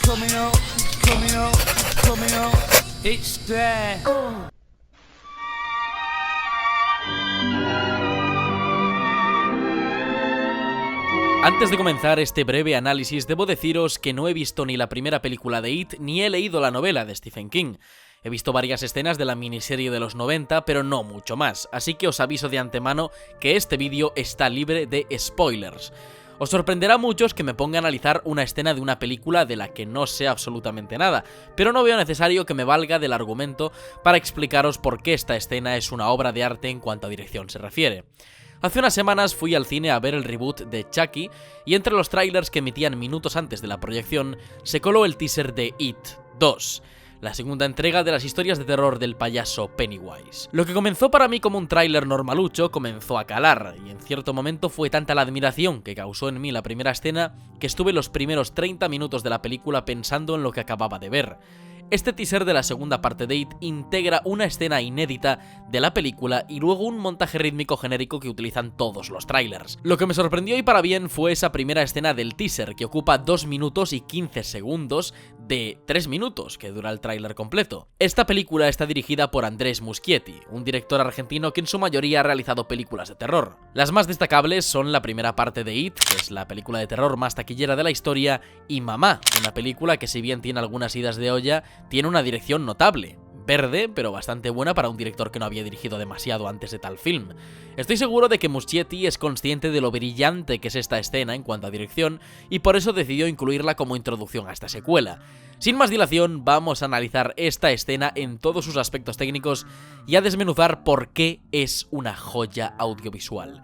coming on, it's there. Antes de comenzar este breve análisis, debo deciros que no he visto ni la primera película de It, ni he leído la novela de Stephen King. He visto varias escenas de la miniserie de los 90, pero no mucho más, así que os aviso de antemano que este vídeo está libre de spoilers. Os sorprenderá a muchos que me ponga a analizar una escena de una película de la que no sé absolutamente nada, pero no veo necesario que me valga del argumento para explicaros por qué esta escena es una obra de arte en cuanto a dirección se refiere. Hace unas semanas fui al cine a ver el reboot de Chucky y entre los trailers que emitían minutos antes de la proyección se coló el teaser de It 2, la segunda entrega de las historias de terror del payaso Pennywise. Lo que comenzó para mí como un tráiler normalucho comenzó a calar, y en cierto momento fue tanta la admiración que causó en mí la primera escena que estuve los primeros 30 minutos de la película pensando en lo que acababa de ver. Este teaser de la segunda parte de It integra una escena inédita de la película y luego un montaje rítmico genérico que utilizan todos los trailers. Lo que me sorprendió y para bien fue esa primera escena del teaser que ocupa 2 minutos y 15 segundos de 3 minutos que dura el tráiler completo. Esta película está dirigida por Andrés Muschietti, un director argentino que en su mayoría ha realizado películas de terror. Las más destacables son la primera parte de It, que es la película de terror más taquillera de la historia, y Mamá, una película que si bien tiene algunas idas de olla, tiene una dirección notable. Verde, pero bastante buena para un director que no había dirigido demasiado antes de tal film. Estoy seguro de que Muschietti es consciente de lo brillante que es esta escena en cuanto a dirección y por eso decidió incluirla como introducción a esta secuela. Sin más dilación, vamos a analizar esta escena en todos sus aspectos técnicos y a desmenuzar por qué es una joya audiovisual.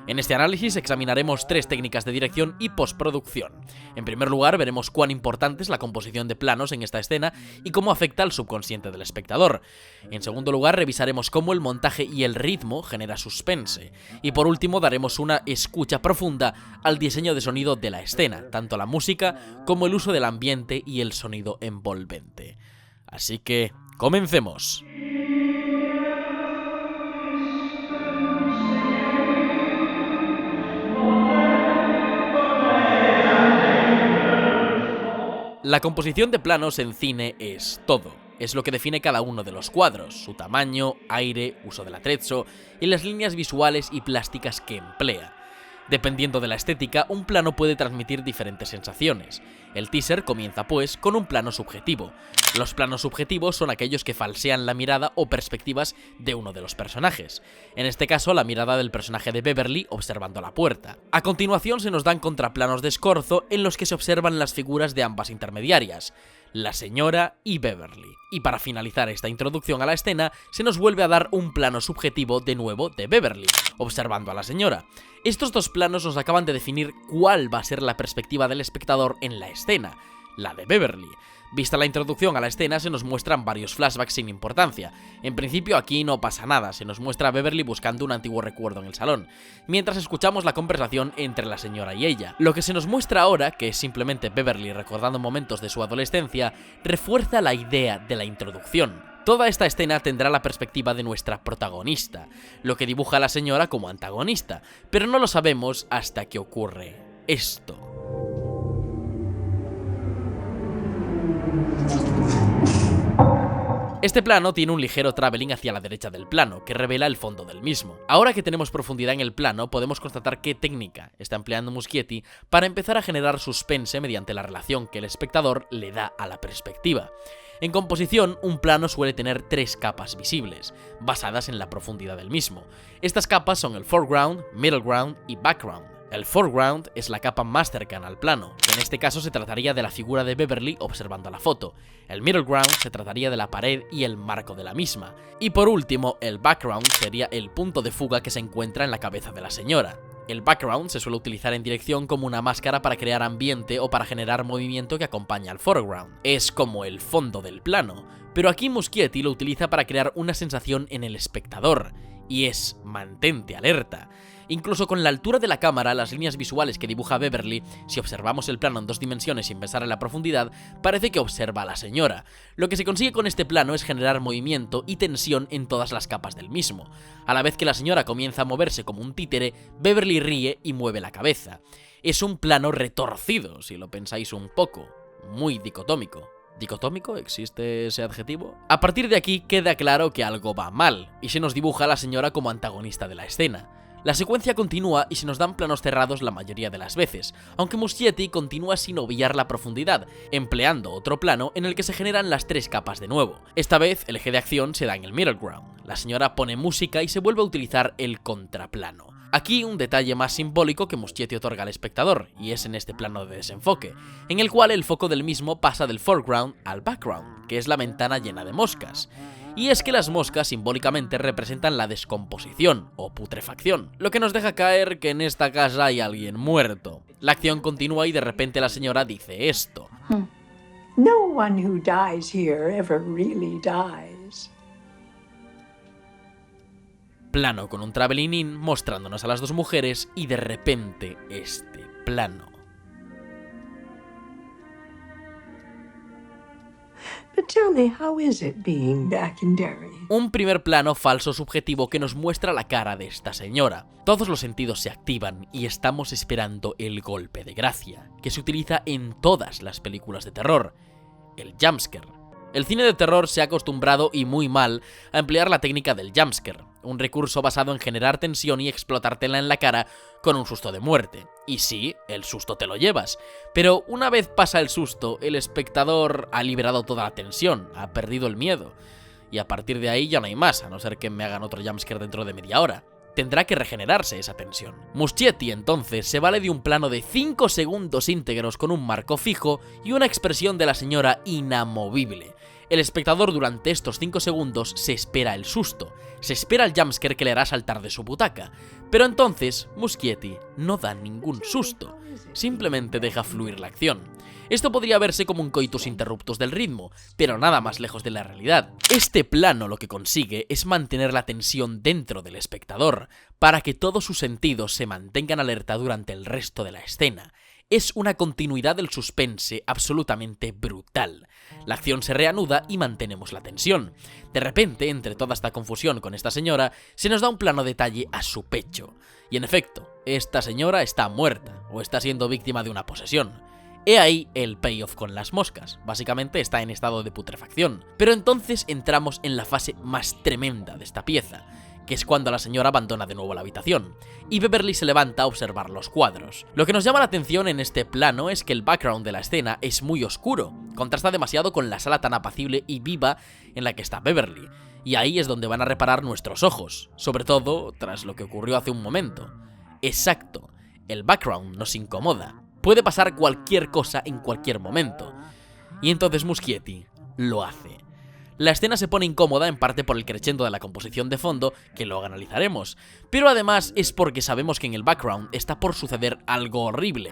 En este análisis examinaremos 3 técnicas de dirección y postproducción. En primer lugar, veremos cuán importante es la composición de planos en esta escena y cómo afecta al subconsciente del espectador. En segundo lugar, revisaremos cómo el montaje y el ritmo genera suspense. Y por último, daremos una escucha profunda al diseño de sonido de la escena, tanto la música como el uso del ambiente y el sonido envolvente. Así que, comencemos. La composición de planos en cine es todo. Es lo que define cada uno de los cuadros, su tamaño, aire, uso del atrezzo y las líneas visuales y plásticas que emplea. Dependiendo de la estética, un plano puede transmitir diferentes sensaciones. El teaser comienza, pues, con un plano subjetivo. Los planos subjetivos son aquellos que falsean la mirada o perspectivas de uno de los personajes. En este caso, la mirada del personaje de Beverly observando la puerta. A continuación se nos dan contraplanos de escorzo en los que se observan las figuras de ambas intermediarias, la señora y Beverly. Y para finalizar esta introducción a la escena, se nos vuelve a dar un plano subjetivo de nuevo de Beverly, observando a la señora. Estos 2 planos nos acaban de definir cuál va a ser la perspectiva del espectador en la escena, la de Beverly. Vista la introducción a la escena, se nos muestran varios flashbacks sin importancia. En principio aquí no pasa nada, se nos muestra a Beverly buscando un antiguo recuerdo en el salón, mientras escuchamos la conversación entre la señora y ella. Lo que se nos muestra ahora, que es simplemente Beverly recordando momentos de su adolescencia, refuerza la idea de la introducción. Toda esta escena tendrá la perspectiva de nuestra protagonista, lo que dibuja a la señora como antagonista, pero no lo sabemos hasta que ocurre esto. Este plano tiene un ligero traveling hacia la derecha del plano, que revela el fondo del mismo. Ahora que tenemos profundidad en el plano, podemos constatar qué técnica está empleando Muschietti para empezar a generar suspense mediante la relación que el espectador le da a la perspectiva. En composición, un plano suele tener 3 capas visibles, basadas en la profundidad del mismo. Estas capas son el foreground, middle ground y background. El foreground es la capa más cercana al plano, que en este caso se trataría de la figura de Beverly observando la foto. El middle ground se trataría de la pared y el marco de la misma. Y por último, el background sería el punto de fuga que se encuentra en la cabeza de la señora. El background se suele utilizar en dirección como una máscara para crear ambiente o para generar movimiento que acompaña al foreground. Es como el fondo del plano, pero aquí Muschietti lo utiliza para crear una sensación en el espectador, y es mantente alerta. Incluso con la altura de la cámara, las líneas visuales que dibuja Beverly, si observamos el plano en 2 dimensiones sin pensar en la profundidad, parece que observa a la señora. Lo que se consigue con este plano es generar movimiento y tensión en todas las capas del mismo. A la vez que la señora comienza a moverse como un títere, Beverly ríe y mueve la cabeza. Es un plano retorcido, si lo pensáis un poco. muy dicotómico. ¿Dicotómico? ¿Existe ese adjetivo? A partir de aquí queda claro que algo va mal, y se nos dibuja a la señora como antagonista de la escena. La secuencia continúa y se nos dan planos cerrados la mayoría de las veces, aunque Muschietti continúa sin obviar la profundidad, empleando otro plano en el que se generan las 3 capas de nuevo. Esta vez el eje de acción se da en el middle ground. La señora pone música y se vuelve a utilizar el contraplano. Aquí un detalle más simbólico que Muschietti otorga al espectador, y es en este plano de desenfoque, en el cual el foco del mismo pasa del foreground al background, que es la ventana llena de moscas. Y es que las moscas simbólicamente representan la descomposición o putrefacción, lo que nos deja caer que en esta casa hay alguien muerto. La acción continúa y de repente la señora dice esto. No one who dies here ever really dies. Plano con un traveling in mostrándonos a las 2 mujeres y de repente este plano. But tell me, how is it being back in Derry? Un primer plano falso subjetivo que nos muestra la cara de esta señora. Todos los sentidos se activan y estamos esperando el golpe de gracia, que se utiliza en todas las películas de terror, el jumpscare. El cine de terror se ha acostumbrado, y muy mal, a emplear la técnica del jumpscare, un recurso basado en generar tensión y explotártela en la cara con un susto de muerte. Y sí, el susto te lo llevas, pero una vez pasa el susto, el espectador ha liberado toda la tensión, ha perdido el miedo, y a partir de ahí ya no hay más, a no ser que me hagan otro jumpscare dentro de media hora. Tendrá que regenerarse esa tensión. Muschietti entonces se vale de un plano de 5 segundos íntegros con un marco fijo y una expresión de la señora inamovible. El espectador durante estos 5 segundos se espera el susto, se espera el jumpscare que le hará saltar de su butaca, pero entonces Muschietti no da ningún susto, simplemente deja fluir la acción. Esto podría verse como un coitus interruptus del ritmo, pero nada más lejos de la realidad. Este plano lo que consigue es mantener la tensión dentro del espectador, para que todos sus sentidos se mantengan alerta durante el resto de la escena. Es una continuidad del suspense absolutamente brutal. La acción se reanuda y mantenemos la tensión. De repente, entre toda esta confusión con esta señora, se nos da un plano detalle a su pecho. Y en efecto, esta señora está muerta, o está siendo víctima de una posesión. He ahí el payoff con las moscas, básicamente está en estado de putrefacción. Pero entonces entramos en la fase más tremenda de esta pieza, que es cuando la señora abandona de nuevo la habitación, y Beverly se levanta a observar los cuadros. Lo que nos llama la atención en este plano es que el background de la escena es muy oscuro, contrasta demasiado con la sala tan apacible y viva en la que está Beverly, y ahí es donde van a reparar nuestros ojos, sobre todo tras lo que ocurrió hace un momento. Exacto, el background nos incomoda, puede pasar cualquier cosa en cualquier momento, y entonces Muschietti lo hace. La escena se pone incómoda en parte por el crescendo de la composición de fondo, que luego analizaremos, pero además es porque sabemos que en el background está por suceder algo horrible.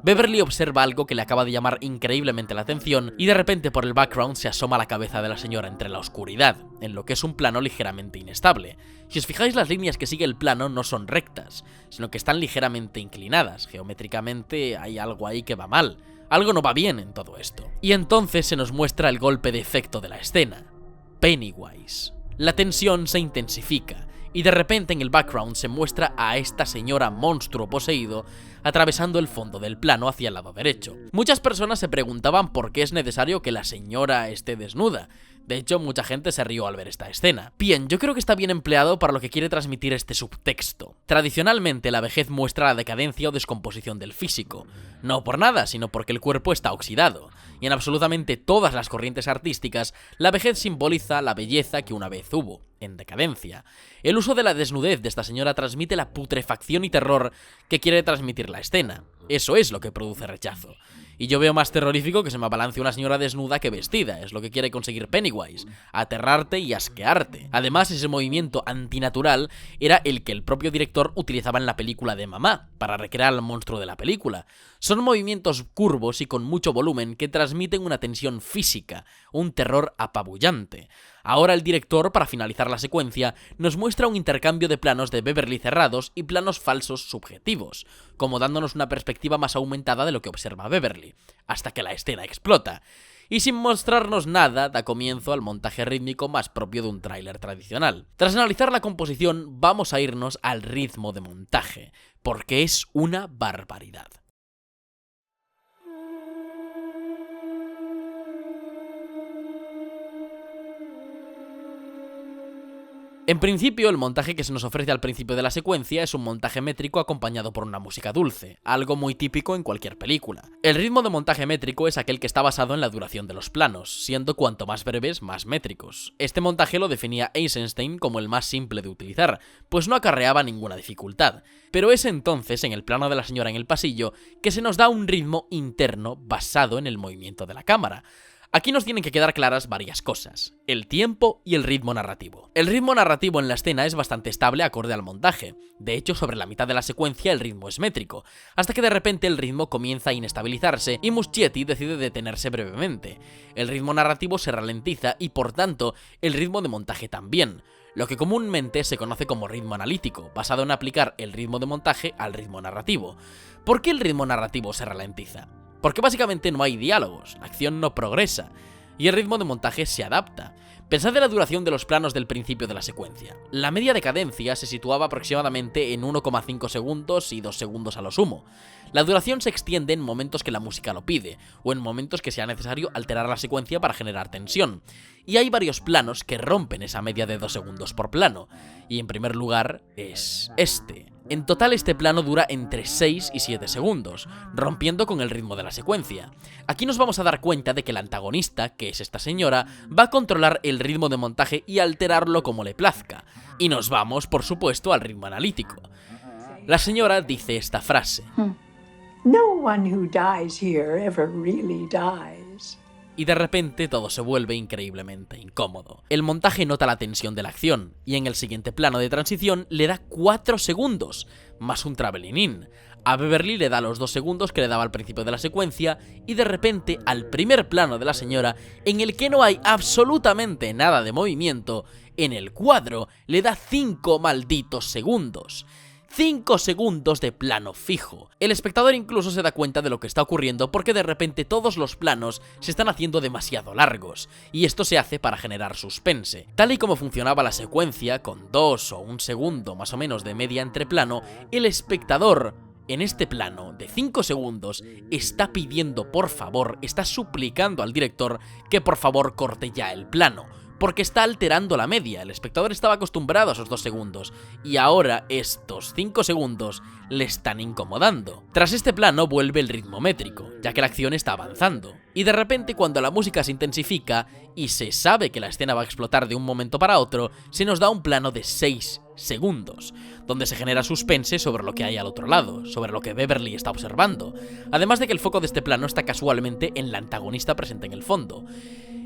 Beverly observa algo que le acaba de llamar increíblemente la atención y de repente por el background se asoma la cabeza de la señora entre la oscuridad, en lo que es un plano ligeramente inestable. Si os fijáis, las líneas que sigue el plano no son rectas, sino que están ligeramente inclinadas. Geométricamente hay algo ahí que va mal. Algo no va bien en todo esto. Y entonces se nos muestra el golpe de efecto de la escena. Pennywise. La tensión se intensifica, y de repente en el background se muestra a esta señora monstruo poseído atravesando el fondo del plano hacia el lado derecho. Muchas personas se preguntaban por qué es necesario que la señora esté desnuda. De hecho, mucha gente se rió al ver esta escena. Bien, yo creo que está bien empleado para lo que quiere transmitir este subtexto. Tradicionalmente, la vejez muestra la decadencia o descomposición del físico. No por nada, sino porque el cuerpo está oxidado. Y en absolutamente todas las corrientes artísticas, la vejez simboliza la belleza que una vez hubo, en decadencia. El uso de la desnudez de esta señora transmite la putrefacción y terror que quiere transmitir la escena. Eso es lo que produce rechazo. Y yo veo más terrorífico que se me abalance una señora desnuda que vestida, es lo que quiere conseguir Pennywise, aterrarte y asquearte. Además, ese movimiento antinatural era el que el propio director utilizaba en la película de Mamá, para recrear al monstruo de la película. Son movimientos curvos y con mucho volumen que transmiten una tensión física, un terror apabullante. Ahora el director, para finalizar la secuencia, nos muestra un intercambio de planos de Beverly cerrados y planos falsos subjetivos, como dándonos una perspectiva más aumentada de lo que observa Beverly, hasta que la escena explota. Y sin mostrarnos nada, da comienzo al montaje rítmico más propio de un tráiler tradicional. Tras analizar la composición, vamos a irnos al ritmo de montaje, porque es una barbaridad. En principio, el montaje que se nos ofrece al principio de la secuencia es un montaje métrico acompañado por una música dulce, algo muy típico en cualquier película. El ritmo de montaje métrico es aquel que está basado en la duración de los planos, siendo cuanto más breves, más métricos. Este montaje lo definía Eisenstein como el más simple de utilizar, pues no acarreaba ninguna dificultad. Pero es entonces, en el plano de la señora en el pasillo, que se nos da un ritmo interno basado en el movimiento de la cámara. Aquí nos tienen que quedar claras varias cosas: el tiempo y el ritmo narrativo. El ritmo narrativo en la escena es bastante estable acorde al montaje. De hecho, sobre la mitad de la secuencia el ritmo es métrico, hasta que de repente el ritmo comienza a inestabilizarse y Muschietti decide detenerse brevemente. El ritmo narrativo se ralentiza y, por tanto, el ritmo de montaje también, lo que comúnmente se conoce como ritmo analítico, basado en aplicar el ritmo de montaje al ritmo narrativo. ¿Por qué el ritmo narrativo se ralentiza? Porque básicamente no hay diálogos, la acción no progresa, y el ritmo de montaje se adapta. Pensad en la duración de los planos del principio de la secuencia. La media de cadencia se situaba aproximadamente en 1,5 segundos y 2 segundos a lo sumo. La duración se extiende en momentos que la música lo pide, o en momentos que sea necesario alterar la secuencia para generar tensión. Y hay varios planos que rompen esa media de 2 segundos por plano, y en primer lugar es este. En total este plano dura entre 6 y 7 segundos, rompiendo con el ritmo de la secuencia. Aquí nos vamos a dar cuenta de que el antagonista, que es esta señora, va a controlar el ritmo de montaje y alterarlo como le plazca. Y nos vamos, por supuesto, al ritmo analítico. La señora dice esta frase: No one who dies here ever really dies. Y de repente todo se vuelve increíblemente incómodo. El montaje nota la tensión de la acción, y en el siguiente plano de transición le da 4 segundos, más un traveling in. A Beverly le da los 2 segundos que le daba al principio de la secuencia, y de repente al primer plano de la señora, en el que no hay absolutamente nada de movimiento, en el cuadro le da 5 malditos segundos. 5 segundos de plano fijo. El espectador incluso se da cuenta de lo que está ocurriendo porque de repente todos los planos se están haciendo demasiado largos, y esto se hace para generar suspense. Tal y como funcionaba la secuencia, con 2 o 1 segundo más o menos de media entre plano, el espectador, en este plano de 5 segundos, está pidiendo por favor, está suplicando al director que por favor corte ya el plano, porque está alterando la media. El espectador estaba acostumbrado a esos 2 segundos, y ahora estos 5 segundos le están incomodando. Tras este plano vuelve el ritmo métrico, ya que la acción está avanzando, y de repente cuando la música se intensifica y se sabe que la escena va a explotar de un momento para otro, se nos da un plano de 6 segundos, donde se genera suspense sobre lo que hay al otro lado, sobre lo que Beverly está observando, además de que el foco de este plano está casualmente en la antagonista presente en el fondo.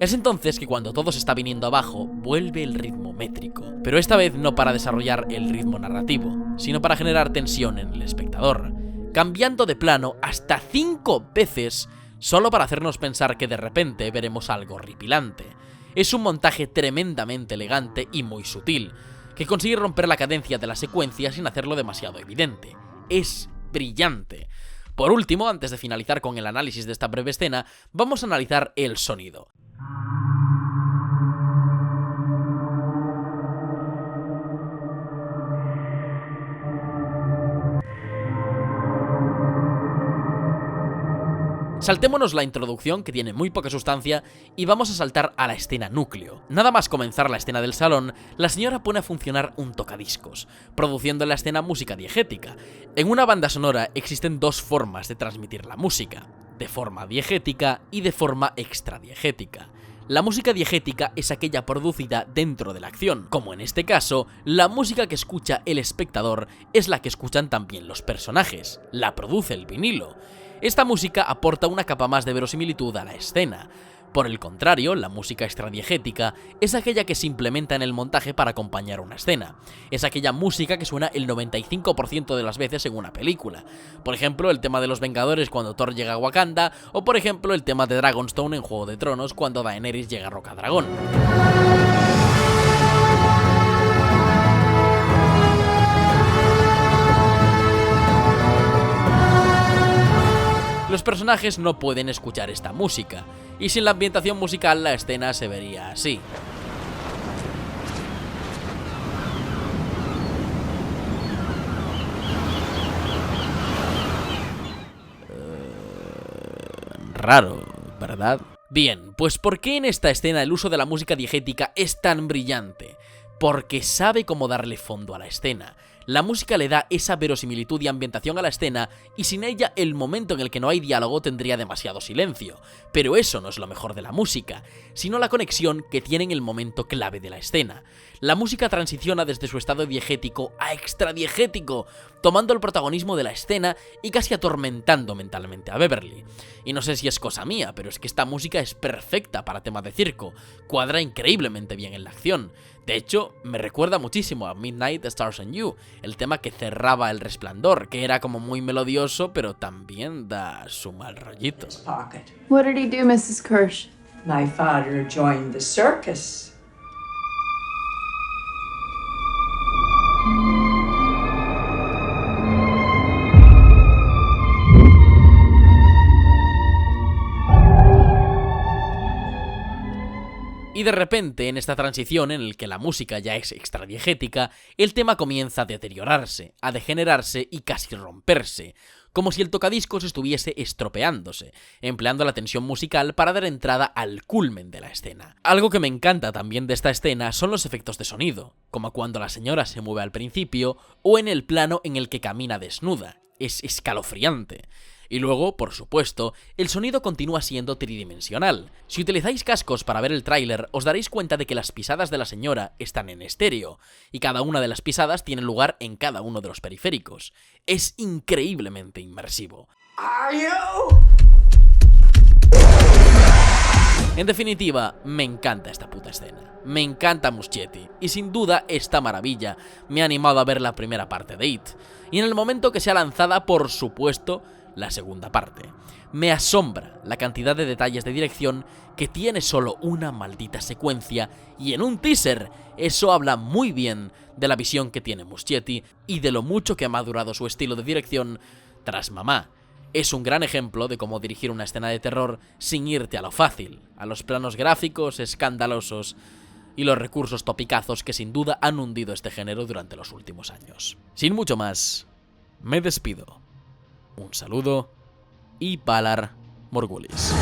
Es entonces que cuando todo se está viniendo abajo, vuelve el ritmo métrico, pero esta vez no para desarrollar el ritmo narrativo, sino para generar tensión en el espectador, cambiando de plano hasta 5 veces, solo para hacernos pensar que de repente veremos algo horripilante. Es un montaje tremendamente elegante y muy sutil, que consigue romper la cadencia de la secuencia sin hacerlo demasiado evidente. Es brillante. Por último, antes de finalizar con el análisis de esta breve escena, vamos a analizar el sonido. Saltémonos la introducción, que tiene muy poca sustancia, y vamos a saltar a la escena núcleo. Nada más comenzar la escena del salón, la señora pone a funcionar un tocadiscos, produciendo en la escena música diegética. En una banda sonora existen 2 formas de transmitir la música: de forma diegética y de forma extradiegética. La música diegética es aquella producida dentro de la acción, como en este caso, la música que escucha el espectador es la que escuchan también los personajes, la produce el vinilo. Esta música aporta una capa más de verosimilitud a la escena. Por el contrario, la música extradiegética es aquella que se implementa en el montaje para acompañar una escena. Es aquella música que suena el 95% de las veces en una película. Por ejemplo, el tema de los Vengadores cuando Thor llega a Wakanda, o por ejemplo el tema de Dragonstone en Juego de Tronos cuando Daenerys llega a Rocadragón. Los personajes no pueden escuchar esta música, y sin la ambientación musical la escena se vería así. Raro, ¿verdad? Bien, pues ¿por qué en esta escena el uso de la música diegética es tan brillante? porque sabe cómo darle fondo a la escena. La música le da esa verosimilitud y ambientación a la escena, y sin ella el momento en el que no hay diálogo tendría demasiado silencio. Pero eso no es lo mejor de la música, sino la conexión que tiene en el momento clave de la escena. La música transiciona desde su estado diegético a extradiegético, tomando el protagonismo de la escena y casi atormentando mentalmente a Beverly. Y no sé si es cosa mía, pero es que esta música es perfecta para temas de circo, cuadra increíblemente bien en la acción. De hecho, me recuerda muchísimo a Midnight Stars on You, el tema que cerraba El Resplandor, que era como muy melodioso, pero también da su mal rollito. Pocket. What did he do, Mrs. Kirsch? My father joined the circus. Y de repente, en esta transición en el que la música ya es extradiegética, el tema comienza a deteriorarse, a degenerarse y casi romperse, como si el tocadiscos estuviese estropeándose, empleando la tensión musical para dar entrada al culmen de la escena. Algo que me encanta también de esta escena son los efectos de sonido, como cuando la señora se mueve al principio o en el plano en el que camina desnuda. Es escalofriante. Y luego, por supuesto, el sonido continúa siendo tridimensional. Si utilizáis cascos para ver el tráiler, os daréis cuenta de que las pisadas de la señora están en estéreo, y cada una de las pisadas tiene lugar en cada uno de los periféricos. Es increíblemente inmersivo. Are you? En definitiva, me encanta esta puta escena. Me encanta Muschietti, y sin duda esta maravilla me ha animado a ver la primera parte de It. Y en el momento que sea lanzada, por supuesto, la segunda parte. Me asombra la cantidad de detalles de dirección que tiene solo una maldita secuencia, y en un teaser. Eso habla muy bien de la visión que tiene Muschietti y de lo mucho que ha madurado su estilo de dirección tras Mamá. Es un gran ejemplo de cómo dirigir una escena de terror sin irte a lo fácil, a los planos gráficos escandalosos y los recursos topicazos que sin duda han hundido este género durante los últimos años. Sin mucho más, me despido. Un saludo y Valar Morghulis.